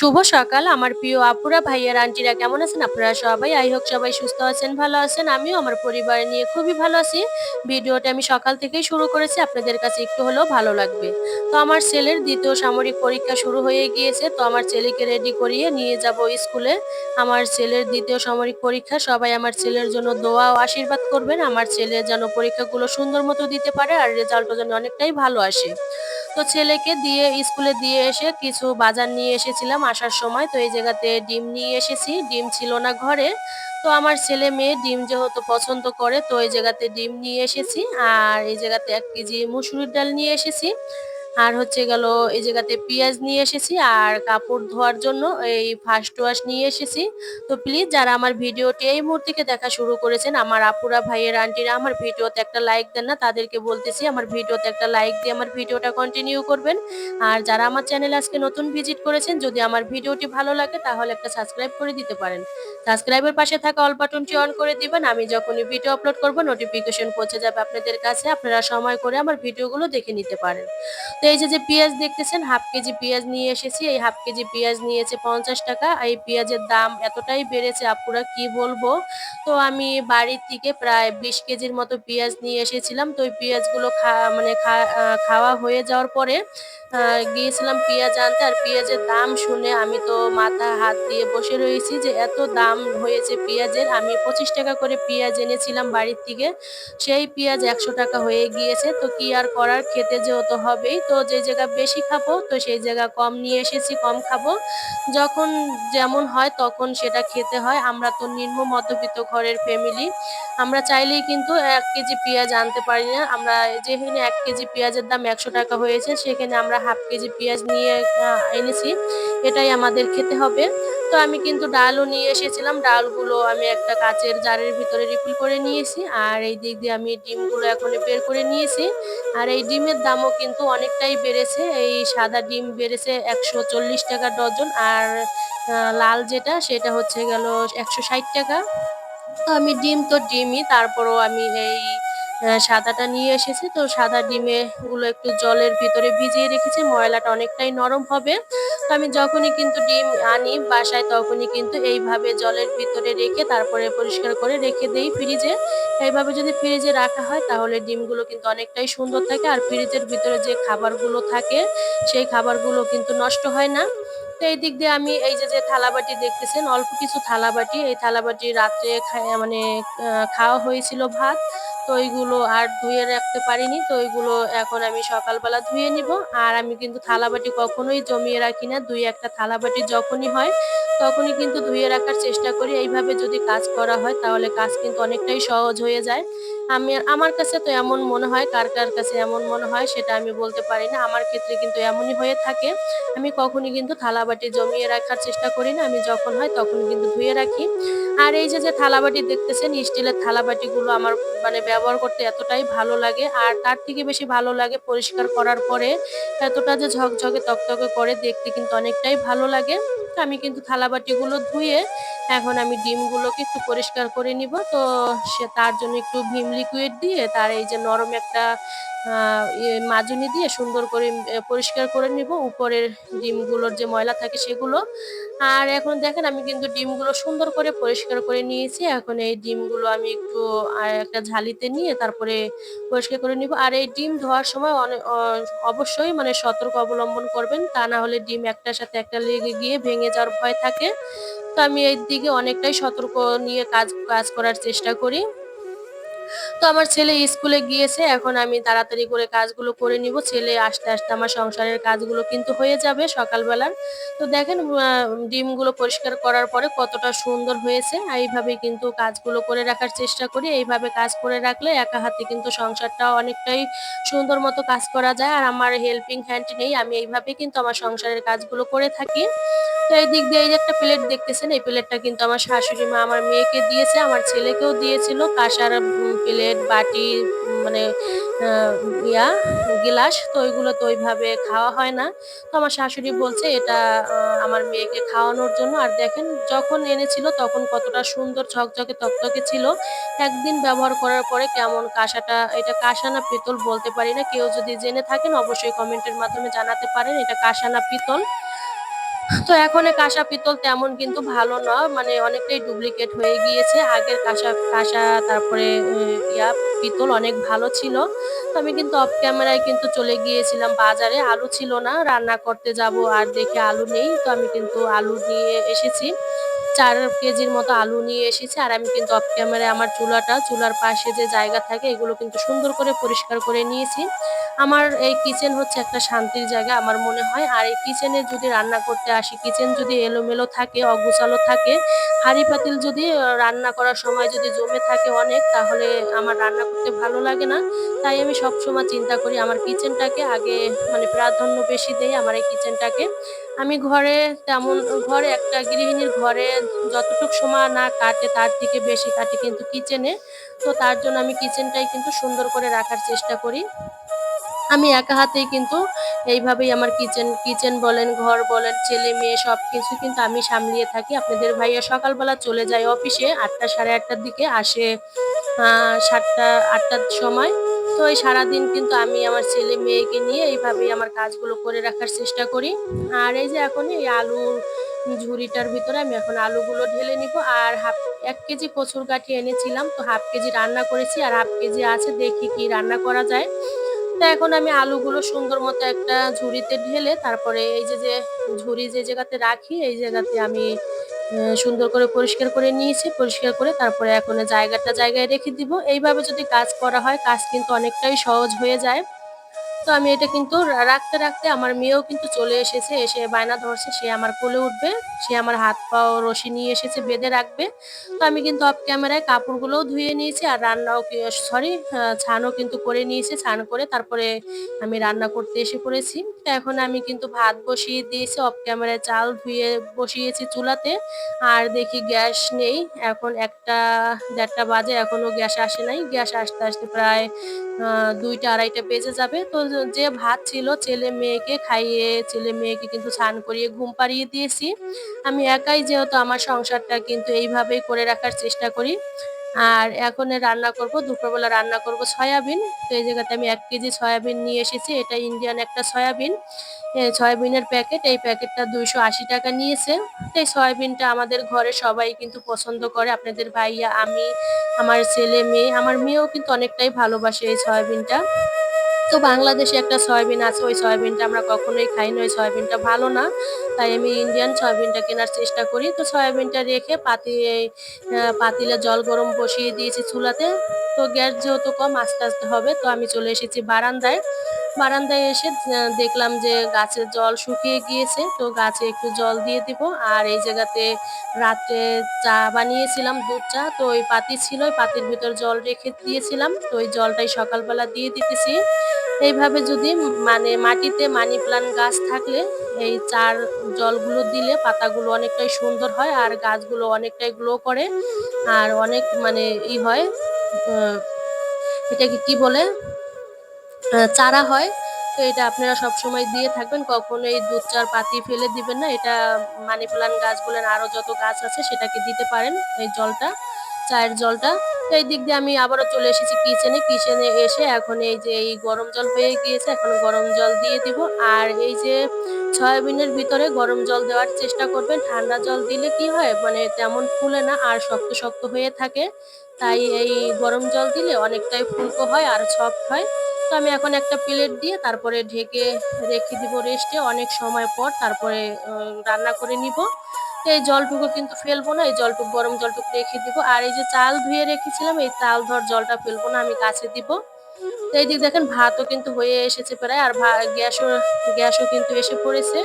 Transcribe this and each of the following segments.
শুভ সকাল আমার প্রিয় আপুরা, ভাইয়ারা, আন্টিরা কেমন আছেন? আপনারা সবাই আই হোপ সবাই সুস্থ আছেন, ভালো আছেন। আমিও আমার পরিবার নিয়ে খুবই ভালো আছি। ভিডিওটা আমি সকাল থেকেই শুরু করেছি। আপনাদের কাছে একটু হলেও ভালো লাগবে। তো আমার ছেলের ২য় সামরিক পরীক্ষা শুরু হয়ে গিয়েছে। তো আমার ছেলেকে রেডি করিয়ে নিয়ে যাব স্কুলে। আমার ছেলের ২য় সামরিক পরীক্ষা। সবাই আমার ছেলের জন্য দোয়া ও আশীর্বাদ করবেন। আমার ছেলে যেন পরীক্ষাগুলো সুন্দর মতো দিতে পারে আর রেজাল্টও যেন অনেকটাই ভালো আসে। তো ছেলেকে দিয়ে স্কুলে দিয়ে এসে কিছু বাজার নিয়ে এসেছিলাম আসার সময়। তো এই জায়গাতে ডিম নিয়ে এসেছি। ডিম ছিল না ঘরে। তো আমার ছেলে-মেয়ে ডিম যেহেতু পছন্দ করে তো এই জায়গাতে ডিম নিয়ে এসেছি। আর এই জায়গাতে ১ কেজি মসুরির ডাল নিয়ে এসেছি। আর হচ্ছে গেল এই জায়গাতে পিঁয়াজ নিয়ে এসেছি আর কাপড় ধোয়ার জন্য এই ফার্স্ট ওয়াশ নিয়ে এসেছি। তো প্লিজ যারা আমার ভিডিওটি এই মুহূর্ত থেকে দেখা শুরু করেছেন, আমার আপুরা, ভাইয়েরা, আন্টিরা আমার ভিডিওতে একটা লাইক দেন না, তাদেরকে বলতেছি আমার ভিডিওতে একটা লাইক দিয়ে আমার ভিডিওটা কন্টিনিউ করবেন। আর যারা আমার চ্যানেলে আজকে নতুন ভিজিট করেছেন, যদি আমার ভিডিওটি ভালো লাগে তাহলে একটা সাবস্ক্রাইব করে দিতে পারেন। সাবস্ক্রাইবের পাশে থাকা অল বাটনটি অন করে দিবেন। আমি যখনই ভিডিও আপলোড করব নোটিফিকেশন পৌঁছে যাবে আপনাদের কাছে। আপনারা সময় করে আমার ভিডিওগুলো দেখে নিতে পারেন। তো এই যে পেঁয়াজ দেখতেছেন, হাফ কেজি পেঁয়াজ নিয়ে এসেছি। এই হাফ কেজি পেঁয়াজ নিয়েছে ৳৫০। এই পেঁয়াজের দাম এতটাই বেড়েছে আপুরা কি বলবো। তো আমি বাড়ি থেকে প্রায় ২০ কেজির মতো পেঁয়াজ নিয়ে এসেছিলাম। তো ওই পেঁয়াজগুলো মানে খাওয়া হয়ে যাওয়ার পরে আ গিয়েছিলাম পেঁয়াজ আনতে। আর পেঁয়াজের দাম শুনে আমি তো মাথায় হাত দিয়ে বসে রয়েছি যে এত দাম হয়েছে পেঁয়াজের। আমি ৳২৫ করে পেঁয়াজ এনেছিলাম বাড়ির থেকে। সেই পেঁয়াজ ৳১০০ হয়ে গিয়েছে। তো কি আর করার, খেতে যেহেতু হবেই। তো যে জায়গা বেশি খাবো তো সেই জায়গা কম নিয়ে এসেছি, কম খাবো। যখন যেমন হয় তখন সেটা খেতে হয়। আমরা তো নিম্ন মধ্যবিত্ত ঘরের ফ্যামিলি। আমরা চাইলেই কিন্তু ১ কেজি পেঁয়াজ আনতে পারি না। আমরা যেখানে ১ কেজি পেঁয়াজের দাম ৳১০০ হয়েছে সেখানে আমরা হাফ কেজি পেঁয়াজ নিয়ে এনেছি। এটাই আমাদের খেতে হবে। তো আমি কিন্তু ডালও নিয়ে এসেছিলাম। ডালগুলো আমি একটা কাঁচের জারের ভিতরে রিফিল করে নিয়েছি। আর এই দিক দিয়ে আমি ডিমগুলো এখনই বের করে নিয়েছি। আর এই ডিমের দামও কিন্তু অনেকটাই বেড়েছে। এই সাদা ডিম বেড়েছে ৳১৪০ ডজন। আর লাল যেটা সেটা হচ্ছে গেল ৳১৬০। তো আমি ডিম তো ডিমই, তারপরেও আমি এই সাদাটা নিয়ে এসেছি। তো সাদা গুলো একটু জলের ভিতরে ভিজিয়ে রেখেছি। ময়লাটা অনেকটাই নরম হবে। তো আমি যখনই কিন্তু ডিম আনি বাসায় তখনই কিন্তু এইভাবে জলের ভিতরে রেখে তারপরে পরিষ্কার করে রেখে দেই ফ্রিজে। এইভাবে যদি ফ্রিজে রাখা হয় তাহলে ডিমগুলো কিন্তু অনেকটাই সুন্দর থাকে। আর ফ্রিজের ভিতরে যে খাবারগুলো থাকে সেই খাবারগুলো কিন্তু নষ্ট হয় না। তো এই দিক দিয়ে আমি এই যে থালাবাটি দেখতেছেন, অল্প কিছু থালাবাটি। এই থালাবাটি রাত্রে মানে খাওয়া হয়েছিল ভাত। তো ওইগুলো আর ধুয়ে রাখতে পারিনি। তো ওইগুলো এখন আমি সকালবেলা ধুয়ে নিবো। আর আমি কিন্তু থালাবাটি কখনোই জমিয়ে রাখি না। ২-১ টা থালাবাটি যখনই হয় তখনই কিন্তু ধুয়ে রাখার চেষ্টা করি। এইভাবে যদি কাজ করা হয় তাহলে কাজ কিন্তু অনেকটাই সহজ হয়ে যায়। আমার কাছে তো এমন মনে হয়, কার কাছে এমন মনে হয় সেটা আমি বলতে পারি না। আমার ক্ষেত্রে কিন্তু এমনই হয়ে থাকে। আমি কখনই কিন্তু থালাবাটি জমিয়ে রাখার চেষ্টা করি না। আমি যখন হয় তখন কিন্তু ধুয়ে রাখি। আর এই যে থালাবাটি দেখতেছেন, স্টিলের থালাবাটিগুলো আমার মানে ব্যবহার করতে এতটাই ভালো লাগে। আর তার থেকে বেশি ভালো লাগে পরিষ্কার করার পরে এতটা যে ঝকঝকে তকতকে করে দেখতে কিন্তু অনেকটাই ভালো লাগে। তো আমি কিন্তু থালাবাটিগুলো ধুয়ে এখন আমি ডিমগুলোকে একটু পরিষ্কার করে নিবো। তো তার জন্য একটু ভিম লিকুইড দিয়ে তার এই যে নরম একটা আ মাজনি দিয়ে সুন্দর করে পরিষ্কার করে নিবো উপরের ডিমগুলোর যে ময়লা থাকে সেগুলো। আর এখন দেখেন আমি কিন্তু ডিমগুলো সুন্দর করে পরিষ্কার করে নিয়েছি। এখন এই ডিমগুলো আমি একটু একটা ঝালিতে নিয়ে তারপরে পরিষ্কার করে নিবো। আর এই ডিম ধোয়ার সময় অবশ্যই মানে সতর্ক অবলম্বন করবেন। তা না হলে ডিম একটার সাথে একটা লেগে গিয়ে ভেঙে যাওয়ার ভয় থাকে। তো আমি এই দিকে অনেকটাই সতর্ক নিয়ে কাজ কাজ করার চেষ্টা করি। তো আমার ছেলে স্কুলে গিয়েছে। এখন আমি তাড়াতাড়ি করে কাজগুলো করে নিবো। ছেলে আসতে আমার সংসারের কাজগুলো কিন্তু হয়ে যাবে সকালবেলার। তো দেখেন ডিমগুলো পরিষ্কার করার পরে কতটা সুন্দর হয়েছে। এইভাবেই কিন্তু কাজগুলো করে রাখার চেষ্টা করি। এইভাবে কাজ করে রাখলে একা হাতে কিন্তু সংসারটাও অনেকটাই সুন্দর মতো কাজ করা যায়। আর আমার হেল্পিং হ্যান্ড নেই। আমি এইভাবেই কিন্তু আমার সংসারের কাজগুলো করে থাকি। তো এই দিক দিয়ে এই যে একটা প্লেট দেখতেছেন, এই প্লেটটা কিন্তু আমার শাশুড়ি মা আমার মেয়েকে দিয়েছে, আমার ছেলেকেও দিয়েছিল। কাঁসার প্লেট, বাটি মানে আ ইয়া গিলাস। তো ওইগুলো তো ওইভাবে খাওয়া হয় না। তো আমার শাশুড়ি বলছে এটা আ আমার মেয়েকে খাওয়ানোর জন্য। আর দেখেন যখন এনেছিল তখন কতটা সুন্দর ঝকঝকে তকতকে ছিল। একদিন ব্যবহার করার পরে কেমন এটা কাঁসা না পিতল বলতে পারি না। কেউ যদি জেনে থাকেন অবশ্যই কমেন্টের মাধ্যমে জানাতে পারেন এটা কাঁসা না পিতল। তো এখন এ কাঁসা পিতল তেমন কিন্তু ভালো না। মানে অনেকটাই ডুপ্লিকেট হয়ে গিয়েছে। আগের কাঁসা কাঁসা তারপরে পিতল অনেক ভালো ছিল। তো আমি কিন্তু অফ ক্যামেরায় কিন্তু চলে গিয়েছিলাম বাজারে। আলু ছিল না। রান্না করতে যাবো আর দেখি আলু নেই। তো আমি কিন্তু আলু নিয়ে এসেছি। ৪ কেজির মতো আলু নিয়ে এসেছি। আর আমি কিন্তু অফ ক্যামেরায় আমার চুলার পাশে যে জায়গা থাকে এগুলো কিন্তু সুন্দর করে পরিষ্কার করে নিয়েছি। আমার এই কিচেন হচ্ছে একটা শান্তির জায়গা আমার মনে হয়। আর এই কিচেনে যদি রান্না করতে আসি, কিচেন যদি এলোমেলো থাকে, অগোছালো থাকে, হাঁড়ি-পাতিল যদি রান্না করার সময় যদি জমে থাকে অনেক, তাহলে আমার রান্না করতে ভালো লাগে না। তাই আমি সবসময় চিন্তা করি আমার কিচেনটাকে আগে মানে প্রাধান্য বেশি দেই আমার এই কিচেনটাকে। আমি ঘরে একটা গৃহিণীর ঘরে যতটুক সময় না কাটে তার থেকে বেশি কাটে কিন্তু কিচেনে। তো তার জন্য আমি কিচেনটাই কিন্তু সুন্দর করে রাখার চেষ্টা করি। আমি একা হাতেই কিন্তু এইভাবেই আমার কিচেন বলেন, ঘর বলেন, ছেলে-মেয়ে সবকিছু কিন্তু আমি সামলিয়ে থাকি। আপনাদের ভাইয়া সকালবেলা চলে যায় অফিসে ৮ঃ০০ ৮:৩০ র দিকে আসে ৭ঃ০০ ৮ঃ০০ র সময়। তো এই সারাদিন কিন্তু আমি আমার ছেলে-মেয়েকে নিয়ে এইভাবেই আমার কাজগুলো করে রাখার চেষ্টা করি। আর এই যে এখন এই আলুর ঝুড়িটার ভিতরে আমি এখন আলুগুলো ঢেলে নিবো। আর ১ কেজি কচুর গাঁঠি এনেছিলাম। তো 1/2 কেজি রান্না করেছি আর 1/2 কেজি আছে দেখি কি রান্না করা যায়। তো এখন আমি আলুগুলো সুন্দর মতো একটা ঝুড়িতে ঢেলে তারপরে এই যে ঝুড়ি যে জায়গাতে রাখি এই জায়গাতে আমি সুন্দর করে পরিষ্কার করে নিয়েছি। পরিষ্কার করে তারপরে এখন জায়গাটা জায়গায় রেখে দিব। এইভাবে যদি কাজ করা হয় কাজ কিন্তু অনেকটাই সহজ হয়ে যায়। তো আমি এটা কিন্তু রাখতে আমার মেয়েও কিন্তু চলে এসেছে। এসে বায়না ধরছে সে আমার কোলে উঠবে। সে আমার হাত পাও রশি নিয়ে এসেছে বেঁধে রাখবে। তো আমি কিন্তু অফ ক্যামেরায় কাপড়গুলোও ধুয়ে নিয়েছি আর রান্নাও সরি ছানও কিন্তু করে নিয়েছি। ছান করে তারপরে আমি রান্না করতে এসে পড়েছি। তো এখন আমি কিন্তু ভাত বসিয়ে দিয়েছি। অফ ক্যামেরায় চাল ধুয়ে বসিয়েছি চুলাতে। আর দেখি গ্যাস নেই। এখন ১টা ১:৩০ বাজে এখনো গ্যাস আসে নাই। গ্যাস আসতে প্রায় ২টা ২:৩০ বেজে যাবে। তো যে ভাত ছিল ছেলে-মেয়েকে খাইয়ে ছেলে-মেয়েকে কিন্তু স্নান করিয়ে ঘুম পাড়িয়ে দিয়েছি। আমি একাই যেহেতু আমার সংসারটা কিন্তু এইভাবেই করে রাখার চেষ্টা করি। আর এখন রান্না করব, দুপুরবেলা রান্না করব সয়াবিন। তো এই জায়গাতে আমি ১ কেজি সয়াবিন নিয়ে এসেছি। এটা ইন্ডিয়ান একটা সয়াবিন। সয়াবিনের প্যাকেট। এই প্যাকেটটা ৳২৮০ নিয়েছে। তো এই সয়াবিনটা আমাদের ঘরে সবাই কিন্তু পছন্দ করে। আপনাদের ভাইয়া, আমি, আমার ছেলে-মেয়ে, আমার মেয়েও কিন্তু অনেকটাই ভালোবাসে এই সয়াবিনটা। তো বাংলাদেশে একটা সয়াবিন আছে, ওই সয়াবিনটা আমরা কখনোই খাই না, ওই সয়াবিনটা ভালো না। তাই আমি ইন্ডিয়ান সয়াবিনটা কেনার চেষ্টা করি। তো সয়াবিনটা রেখে পাতিলে জল গরম বসিয়ে দিয়েছি চুলাতে। তো গ্যাস যেহেতু কম আস্তে হবে। তো আমি চলে এসেছি বারান্দায়। বারান্দায় এসে দেখলাম যে গাছের জল শুকিয়ে গিয়েছে। তো গাছে একটু জল দিয়ে দিব। আর এই জায়গাতে রাত্রে চা বানিয়েছিলাম দুধ চা। তো ওই পাতি ছিল, ওই পাতির ভিতর জল রেখে দিয়েছিলাম। তো ওই জলটাই সকালবেলা দিয়ে দিতেছি। এইভাবে যদি মানে মাটিতে মানি প্লান্ট গাছ থাকলে এই চার জলগুলো দিলে পাতাগুলো অনেকটাই সুন্দর হয় আর গাছগুলো অনেকটাই গ্লো করে। আর অনেক মানে হয় আ এটাকে কি বলে? চারা হয়। তো এটা আপনারা সবসময় দিয়ে থাকবেন। কখনো এই দুধ চার পাতি ফেলে দিবেন না। এটা মানি প্লান্ট গাছ বলেন আরো যত গাছ আছে সেটাকে দিতে পারেন এই জলটা, চায়ের জলটা। তো এই দিক দিয়ে আমি আবারও চলে এসেছি কিচেনে। কিচেনে এসে এখন এই যে এই গরম জল হয়ে গিয়েছে। এখন গরম জল দিয়ে দিব। আর এই যে সয়াবিনের ভিতরে গরম জল দেওয়ার চেষ্টা করবেন। ঠান্ডা জল দিলে কি হয় মানে তেমন ফুলে না আর শক্ত হয়ে থাকে। তাই এই গরম জল দিলে অনেকটাই ফুলকো হয় আর সফট হয়। তো আমি এখন একটা প্লেট দিয়ে তারপরে ঢেকে রেখে দিব রেস্টে অনেক সময় পর তারপরে রান্না করে নিব। তো এই জলটুকু কিন্তু ফেলবো না। এই গরম জলটুকু রেখে দিব। আর এই যে চাল ধুয়ে রেখেছিলাম এই চাল ধোয়ার জলটা ফেলবো না, আমি গাছে দিব। তো এইদিকে দেখেন ভাতও কিন্তু হয়ে এসেছে প্রায় আর গ্যাসও কিন্তু এসে পড়েছে।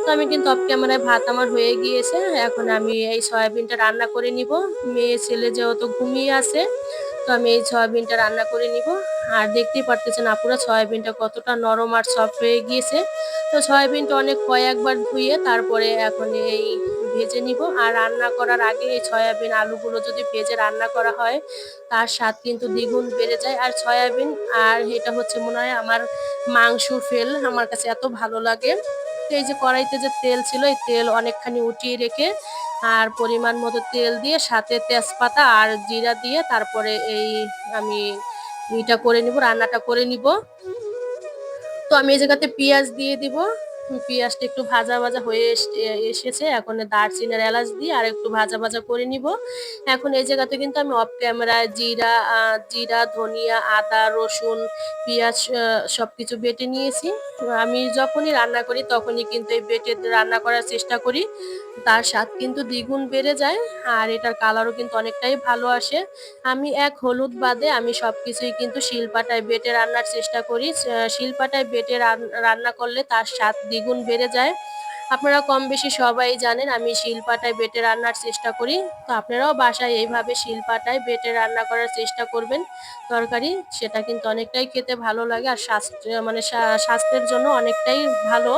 তো আমি কিন্তু অফ ক্যামেরায় ভাত আমার হয়ে গিয়েছে। এখন আমি এই সয়াবিনটা রান্না করে নিব। মেয়ে ছেলে যেহেতু ঘুমিয়ে আছে, তো আমি এই সয়াবিনটা রান্না করে নিব। আর দেখতেই পারতেছেন আপুরা সয়াবিনটা কতটা নরম আর সফট হয়ে গিয়েছে। তো সয়াবিনটা কয়েকবার ধুয়ে তারপরে এখন এই ভেজে নিব। আর রান্না করার আগে এই সয়াবিন আলুগুলো যদি ভেজে রান্না করা হয় তার স্বাদ কিন্তু দ্বিগুণ বেড়ে যায়। আর সয়াবিন আর এটা হচ্ছে মনে হয় আমার মাংসর ফেল আমার কাছে এত ভালো লাগে। তো এই যে কড়াইতে যে তেল ছিল এই তেল অনেকখানি উঠিয়ে রেখে আর পরিমাণ মতো তেল দিয়ে সাথে তেজপাতা আর জিরা দিয়ে তারপরে আমি রান্নাটা করে নিব। তো আমি এই জায়গাতে পেঁয়াজ দিয়ে দিব। পেঁয়াজটা একটু ভাজা, ভাজা হয়ে এসেছে। এখন দারচিনি আর এলাচ দিয়ে আরেকটু ভাজা, ভাজা করে নিব। এখন এই জায়গাতে কিন্তু আমি অফ ক্যামেরায় জিরা, ধনিয়া, আদা, রসুন, পেঁয়াজ সবকিছু বেটে নিয়েছি। আমি যখনই রান্না করি তখনই কিন্তু এই বেটে রান্না করার চেষ্টা করি। তার স্বাদ কিন্তু দ্বিগুণ বেড়ে যায় আর এটার কালারও কিন্তু অনেকটাই ভালো আসে। আমি হলুদ বাদে আমি সবকিছুই কিন্তু শিলপাটায় বেটে রান্নার চেষ্টা করি। শিলপাটায় বেটে রান্না করলে তার স্বাদ দ্বিগুণ বেড়ে যায়। আপনারা কম বেশি সবাই জানেন আমি শিলপাটায় বেটে রান্নার চেষ্টা করি। তো আপনারাও বাসায় এইভাবে শিলপাটায় বেটে রান্না করার চেষ্টা করবেন তরকারি। সেটা কিন্তু অনেকটাই খেতে ভালো লাগে আর স্বাস্থ্যের জন্য অনেকটাই ভালো।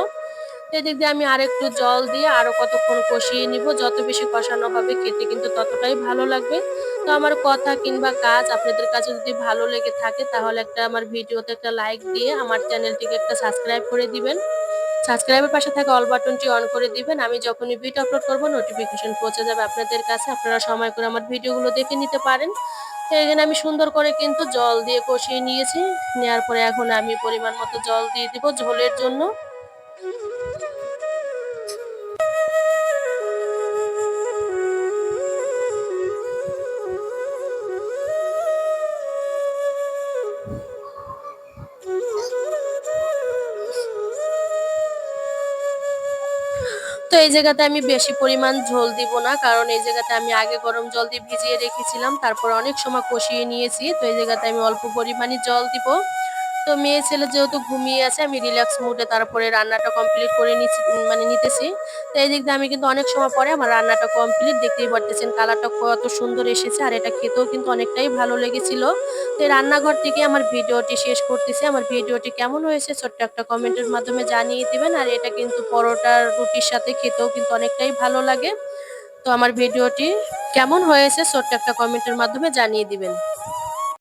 এদিক দিয়ে আমি আরেকটু জল দিয়ে আরো কতক্ষণ কষিয়ে নিব। যত বেশি কষানো হবে খেতে কিন্তু ততটাই ভালো লাগবে। তো আমার কথা কিংবা কাজ আপনাদের কাছে যদি ভালো লেগে থাকে তাহলে আমার ভিডিওতে একটা লাইক দিয়ে আমার চ্যানেলটিকে একটা সাবস্ক্রাইব করে দিবেন। সাবস্ক্রাইবের পাশে থাকা অল বাটনটি অন করে দিবেন। আমি যখনই ভিডিও আপলোড করব নোটিফিকেশন পৌঁছে যাবে আপনাদের কাছে। আপনারা সময় করে আমার ভিডিওগুলো দেখে নিতে পারেন। তো এখানে আমি সুন্দর করে কিন্তু জল দিয়ে কষিয়ে নিয়েছি। নেয়ার পরে এখন আমি পরিমাণ মতো জল দিয়ে দিব ঝোলের জন্য। তো এই জায়গাতে আমি বেশি পরিমাণ ঝোল দিব না। কারণ এই জায়গাতে আমি আগে গরম জল দিয়ে ভিজিয়ে রেখেছিলাম। তারপর অনেক সময় কষিয়ে নিয়েছি। তো এই জায়গাতে আমি অল্প পরিমাণই জল দিব। তো মেয়ে ছেলে যেহেতু ঘুমিয়ে আছে আমি রিল্যাক্স মুডে তারপরে রান্নাটা কমপ্লিট করে নিতেছি। তো এই দিক দিয়ে আমি কিন্তু অনেক সময় পরে আমার রান্নাটা কমপ্লিট দেখতেই পারতেছেন কালারটা কত সুন্দর এসেছে আর এটা খেতেও কিন্তু অনেকটাই ভালো লেগেছিল। তো এই রান্নাঘর থেকে আমার ভিডিওটি শেষ করতেছি। আমার ভিডিওটি কেমন হয়েছে ছোট্ট একটা কমেন্টের মাধ্যমে জানিয়ে দিবেন। আর এটা কিন্তু পরোটার রুটির সাথে খেতেও কিন্তু অনেকটাই ভালো লাগে। তো আমার ভিডিওটি কেমন হয়েছে ছোট্ট একটা কমেন্টের মাধ্যমে জানিয়ে দিবেন।